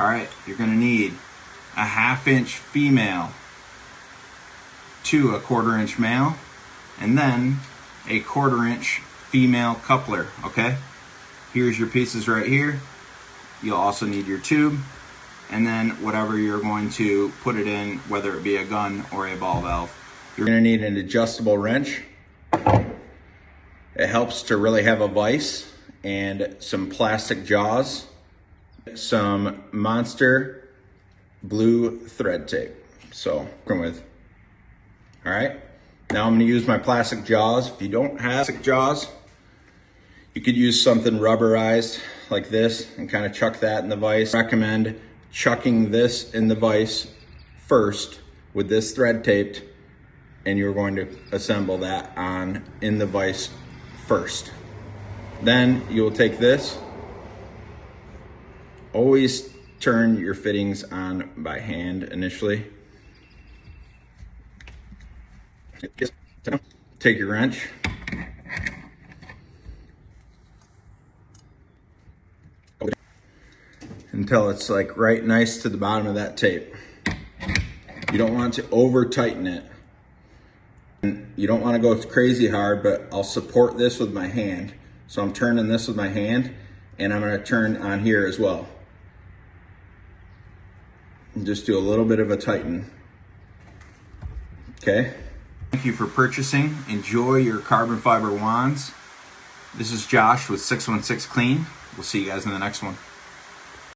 All right, you're gonna need a 1/2 inch female to a 1/4 inch male, and then a 1/4 inch female coupler, okay? Here's your pieces right here. You'll also need your tube, and then whatever you're going to put it in, whether it be a gun or a ball valve. You're gonna need an adjustable wrench. It helps to really have a vise, and some plastic jaws, some Monster blue thread tape. So, come with. All right, now I'm gonna use my plastic jaws. If you don't have plastic jaws, you could use something rubberized like this and kind of chuck that in the vise. I recommend chucking this in the vise first with this thread taped, and you're going to assemble that on in the vise first. Then you'll take this. Always turn your fittings on by hand initially. Take your wrench. Until it's like right nice to the bottom of that tape. You don't want to over tighten it. And you don't want to go crazy hard, but I'll support this with my hand. So I'm turning this with my hand, and I'm going to turn on here as well. And just do a little bit of a tighten. Okay. Thank you for purchasing. Enjoy your carbon fiber wands. This is Josh with 616 Clean. We'll see you guys in the next one.